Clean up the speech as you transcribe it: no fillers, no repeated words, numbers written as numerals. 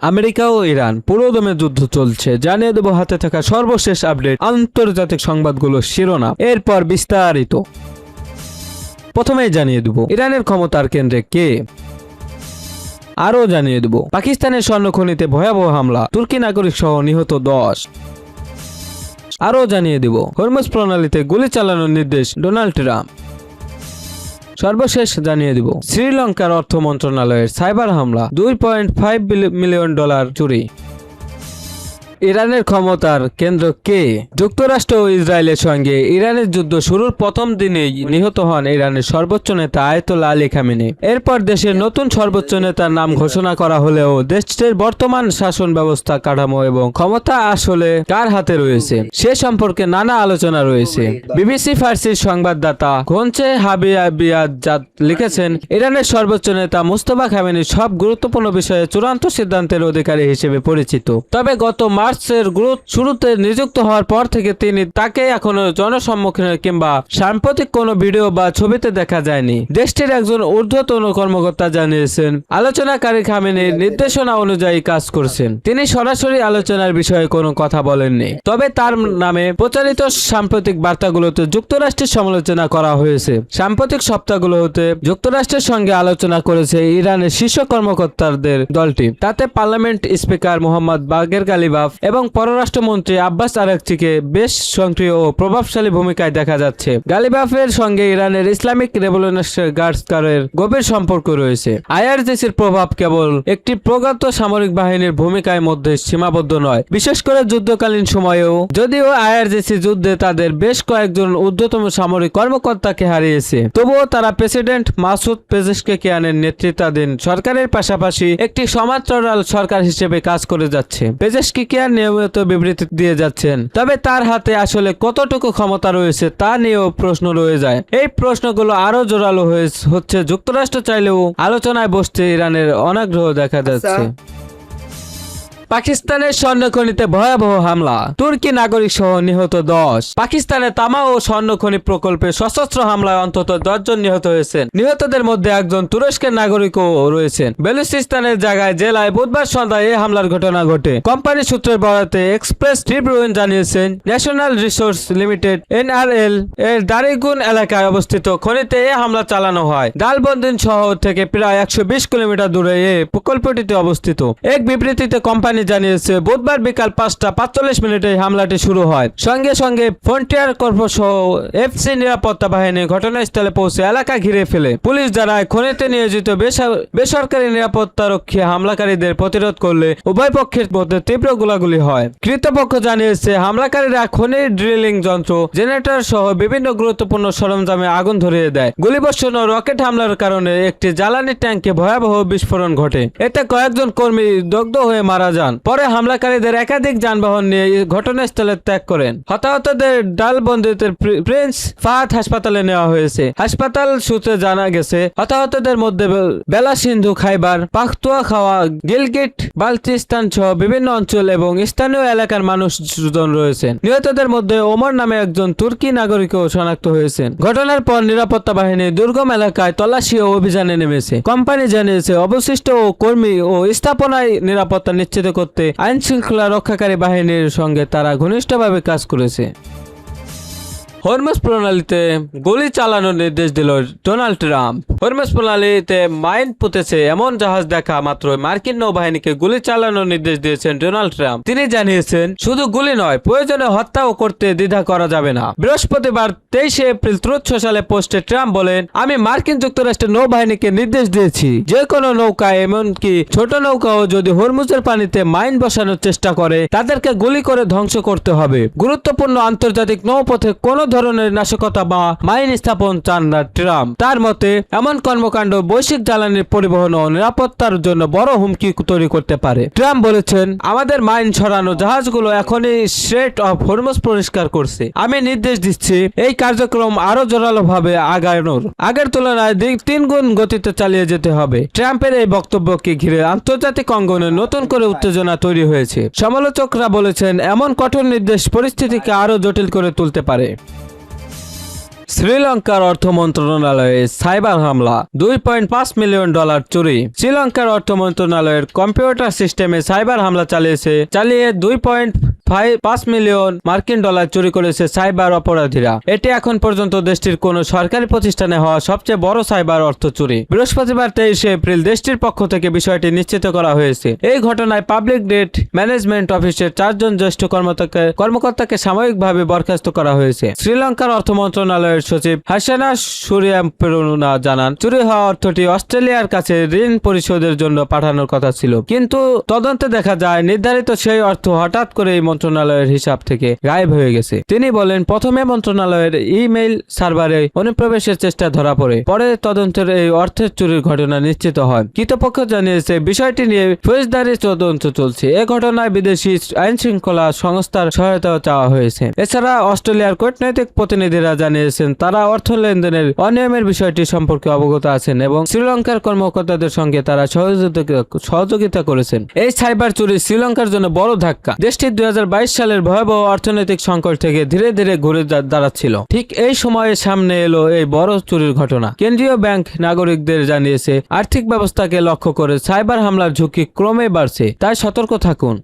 America ও Iran পুরোদমে যুদ্ধ চলছে, জানিয়ে দেব হাতে থাকা সর্বশেষ আপডেট, আন্তর্জাতিক সংবাদগুলোর শিরোনাম, এরপর বিস্তারিত। প্রথমেই জানিয়ে দেব ইরানের ক্ষমতার কেন্দ্রে কে। আরও জানিয়ে দেব পাকিস্তানের স্বর্ণখনিতে ভয়াবহ হামলা, তুর্কি নাগরিক সহ নিহত 10। আরও জানিয়ে দেব হরমুজ প্রণালীতে গুলি চালানোর নির্দেশ ডোনাল্ড ট্রাম্প। সর্বশেষ জানিয়ে দিব শ্রীলঙ্কার অর্থ মন্ত্রণালয়ের সাইবার হামলা, $2.5 মিলিয়ন চুরি। ইরানের ক্ষমতার কেন্দ্র কে। যুক্তরাষ্ট্র ও ইসরায়েলের সঙ্গে ইরানের যুদ্ধ শুরুর প্রথম দিনেই নিহত হন ইরানের সর্বোচ্চ নেতা আয়াতুল্লাহ আলী খামেনি। এরপর দেশের নতুন সর্বোচ্চ নেতার নাম ঘোষণা করা হলেও দেশটির বর্তমান শাসন ব্যবস্থা, কাঠামো এবং ক্ষমতা আসলে কার হাতে রয়েছে সে সম্পর্কে নানা আলোচনা রয়েছে। বিবিসি ফার্সির সংবাদদাতা ঘনচে হাবিয়াবিয়াজাদ লিখেছেন, ইরানের সর্বোচ্চ নেতা মুস্তফা খামেনি সব গুরুত্বপূর্ণ বিষয়ে চূড়ান্ত সিদ্ধান্তের অধিকারী হিসেবে পরিচিত। তবে গত মার্চের শুরুতে নিযুক্ত হওয়ার পর থেকে তাকে এখনো জনসম্মুখে কিংবা সাম্প্রতিক কোনো ভিডিও বা ছবিতে দেখা যায়নি। দেশটির একজন ঊর্ধ্বতন কর্মকর্তা জানিয়েছেন, আলোচনাকারী খামেনির নির্দেশনা অনুযায়ী কাজ করছেন। তিনি সরাসরি আলোচনার বিষয়ে কোনো কথা বলেননি। তবে তার নামে প্রচারিত সাম্প্রতিক বার্তাগুলোতে যুক্তরাষ্ট্রের সমালোচনা করা হয়েছে। সাম্প্রতিক সপ্তাহগুলোতে যুক্তরাষ্ট্রের সঙ্গে আলোচনা করেছে ইরানের শীর্ষ কর্মকর্তাদের দলটি। তাতে পার্লামেন্ট স্পিকার মোহাম্মদ বাগের গালিবাফ এবং পররাষ্ট্রমন্ত্রী আব্বাস আরাকচিকে বেশ সক্রিয় ও প্রভাবশালী ভূমিকায় দেখা যাচ্ছে। গালিবাফের সঙ্গে ইরানের ইসলামিক রেভলিউশনারি গার্ডসের গভীর সম্পর্ক রয়েছে। আইআরজিসির প্রভাব কেবল একটি প্রজ্ঞাত সামরিক বাহিনীর ভূমিকার মধ্যে সীমাবদ্ধ নয়। বিশেষ করে যুদ্ধকালীন সময়েও, যদিও আইআরজিসি যুদ্ধে তাদের বেশ কয়েকজন ঊর্ধ্বতন সামরিক কর্মকর্তাকে হারিয়েছে, তবুও তারা প্রেসিডেন্ট মাসুদ পেজেশকিয়ানের নেতৃত্বাধীন সরকারের পাশাপাশি একটি সমান্তরাল সরকার হিসেবে কাজ করে যাচ্ছে। পেজেশকিয়ান নিয়মিত বিবৃতি দিয়ে যাচ্ছেন, তবে তার হাতে আসলে কতটুকু ক্ষমতা রয়েছে তা নিয়েও প্রশ্ন রয়ে যায়। এই প্রশ্নগুলো আরো জোরালো হচ্ছে যুক্তরাষ্ট্র চাইলেও আলোচনায় বসতে ইরানের অনাগ্রহ দেখা যাচ্ছে। পাকিস্তানের স্বর্ণখনিতে ভয়াবহ হামলা, তুর্কি নাগরিক সহ নিহত 10। পাকিস্তানের তামা ও স্বর্ণখনি প্রকল্পে সশস্ত্র হামলায় অন্তত 10 জন নিহত হয়েছেন। নিহতদের মধ্যে একজন তুরস্কের নাগরিকও রয়েছেন। বেলুচিস্তানের জায়গায় জেলায় বুধবার সন্ধ্যায় এই হামলার ঘটনা ঘটে। কোম্পানি সূত্রের বরাতে এক্সপ্রেস ট্রিবিউন জানিয়েছেন, ন্যাশনাল রিসোর্স লিমিটেড NRL এর দারিগুন এলাকায় অবস্থিত খনিতে এই হামলা চালানো হয়। দালবন্দিন শহর থেকে প্রায় 120 কিলোমিটার দূরে এই প্রকল্পটিতে অবস্থিত। এক বিবৃতিতে কোম্পানি জানিয়েছে, বুধবার বিকাল 5:45 হামলাটি শুরু হয়। সঙ্গে সঙ্গে ফ্রন্টিয়ার কর্প সহ এফসি নিরাপত্তা বাহিনী ঘটনাস্থলে পৌঁছে এলাকা ঘিরে ফেলে। পুলিশ জানায়, খনিতে নিয়োজিত বেসরকারি নিরাপত্তারক্ষী হামলাকারীদের প্রতিরোধ করলে উভয় পক্ষের মধ্যে তীব্র গোলাগুলি হয়। কর্তৃপক্ষ জানিয়েছে, হামলাকারীরা খনির ড্রিলিং যন্ত্র, জেনারেটর সহ বিভিন্ন গুরুত্বপূর্ণ সরঞ্জামে আগুন ধরিয়ে দেয়। গুলিবর্ষণ ও রকেট হামলার কারণে একটি জ্বালানি ট্যাঙ্কে ভয়াবহ বিস্ফোরণ ঘটে। এতে কয়েকজন কর্মী দগ্ধ হয়ে মারা যান। পরে হামলাকারীদের একাধিক যানবাহন নিয়ে ঘটনাস্থলে ত্যাগ করেন। হতাহতদের ডালবন্দিতের প্রিন্স ফাহাদ হাসপাতালে নেওয়া হয়েছে। হাসপাতাল সূত্রে জানা গেছে, হতাহতদের মধ্যে বেলা সিন্ধু, খাইবার পাখতুনখাওয়া, গিলগিট বালতিস্তান সহ বিভিন্ন অঞ্চল এবং স্থানীয় এলাকার মানুষজন রয়েছেন। নিহতদের মধ্যে ওমর নামে একজন তুর্কি নাগরিকও শনাক্ত হয়েছেন। ঘটনার পর নিরাপত্তা বাহিনী দুর্গম এলাকায় তল্লাশি ও অভিযানে নেমেছে। কোম্পানি জানিয়েছে, অবশিষ্ট কর্মী ও স্থাপনায় নিরাপত্তা নিশ্চিত করতে আইন শৃঙ্খলা রক্ষাকারী বাহিনীর সঙ্গে তারা ঘনিষ্ঠভাবে কাজ করেছে। হরমুজ প্রণালীতে গুলি চালানোর নির্দেশ দিল ডোনাল্ড ট্রাম্প। হরমুজ প্রণালীতে মাইন পুঁতেছে এমন জাহাজ দেখা মাত্র মার্কিন নৌবাহিনীকে গুলি চালানোর নির্দেশ দিয়েছেন ডোনাল্ড ট্রাম্প। তিনি জানিয়েছেন, শুধু গুলি নয়, প্রয়োজনে হত্যাও করতে দ্বিধা করা যাবে না। বৃহস্পতিবার 23 এপ্রিল ট্রুথ সোশ্যালে পোস্টে ট্রাম্প বলেন, আমি মার্কিন যুক্তরাষ্ট্রের নৌবাহিনীকে নির্দেশ দিয়েছি, যে কোনো নৌকা, এমনকি ছোট নৌকাও যদি হরমুজের পানিতে মাইন বসানোর চেষ্টা করে তাদেরকে গুলি করে ধ্বংস করতে হবে। গুরুত্বপূর্ণ আন্তর্জাতিক নৌপথে কোনো ধরনের নাশকতা বা মাইন স্থাপন চান না ট্রাম্প। তার মতে, এমন কর্মকাণ্ড বৈশ্বিক জ্বালানির পরিবহন ও নিরাপত্তার জন্য বড় হুমকি তৈরি করতে পারে। ট্রাম্প বলেছেন, আমাদের মাইন ছড়ানো জাহাজগুলো এখনই স্ট্রেট অফ হরমুজ পরিষ্কার করছে। আমি নির্দেশ দিচ্ছি এই কার্যক্রম আরো জোরালো ভাবে আগানোর। আগের তুলনায় 3 গুণ গতিতে চালিয়ে যেতে হবে। ট্রাম্পের এই বক্তব্যকে ঘিরে আন্তর্জাতিক অঙ্গনে নতুন করে উত্তেজনা তৈরি হয়েছে। সমালোচকরা বলেছেন, এমন কঠোর নির্দেশ পরিস্থিতিকে আরো জটিল করে তুলতে পারে। শ্রীলঙ্কার অর্থ মন্ত্রণালয়ে সাইবার হামলা, $2.5 মিলিয়ন চুরি। শ্রীলঙ্কার অর্থ মন্ত্রণালয়ের কম্পিউটার সিস্টেমে সাইবার হামলা চালিয়ে 2.5 মিলিয়ন মার্কিন ডলার চুরি করেছে সাইবার অপরাধীরা। এটি এখন পর্যন্ত দেশটির কোন সরকারি প্রতিষ্ঠানে হওয়া সবচেয়ে বড় সাইবার অর্থ চুরি। বৃহস্পতিবার 23 এপ্রিল দেশটির পক্ষ থেকে বিষয়টি নিশ্চিত করা হয়েছে। এই ঘটনায় পাবলিক ডেট ম্যানেজমেন্ট অফিসের 4 জন জ্যেষ্ঠ কর্মকর্তাকে সাময়িকভাবে বরখাস্ত করা হয়েছে। শ্রীলঙ্কার অর্থ মন্ত্রণালয়ের সচিব হাসানা সুরিয়াম্পেরুনা জানান, চুরি হওয়া অর্থটি অস্ট্রেলিয়ার কাছে ঋণ পরিশোধের জন্য পাঠানোর কথা ছিল, কিন্তু তদন্তে দেখা যায় নির্ধারিত সেই অর্থ হঠাৎ করে এই মন্ত্রণালয়ের হিসাব থেকে গায়েব হয়ে গেছে। তিনি বলেন, প্রথমে মন্ত্রণালয়ের ইমেইল সার্ভারে অনুপ্রবেশের চেষ্টা ধরা পড়ে, পরে তদন্তের এই অর্থের চুরির ঘটনা নিশ্চিত হয়। কর্তৃপক্ষ জানিয়েছে বিষয়টি নিয়ে ফৌজদারি তদন্ত চলছে। এ ঘটনায় বিদেশি আইন শৃঙ্খলা সংস্থার সহায়তাও চাওয়া হয়েছে। এছাড়া অস্ট্রেলিয়ার কূটনৈতিক প্রতিনিধিরা জানিয়েছেন তারা অর্থ লেনদেনের অনিয়মের বিষয়টি সম্পর্কে অবগত আছেন এবং শ্রীলঙ্কার কর্মকর্তাদের সঙ্গে তারা সহযোগিতা করেছেন। এই সাইবার চুরি শ্রীলঙ্কার জন্য বড় ধাক্কা। দেশটি 2022 সালের ভয়াবহ অর্থনৈতিক সংকট থেকে ধীরে ধীরে ঘুরে দাঁড়াচ্ছিল। ঠিক এই সময়ে সামনে এলো এই বড় চুরির ঘটনা। কেন্দ্রীয় ব্যাংক নাগরিকদের জানিয়েছে আর্থিক ব্যবস্থাকে লক্ষ্য করে সাইবার হামলার ঝুঁকি ক্রমে বাড়ছে, তাই সতর্ক থাকুন।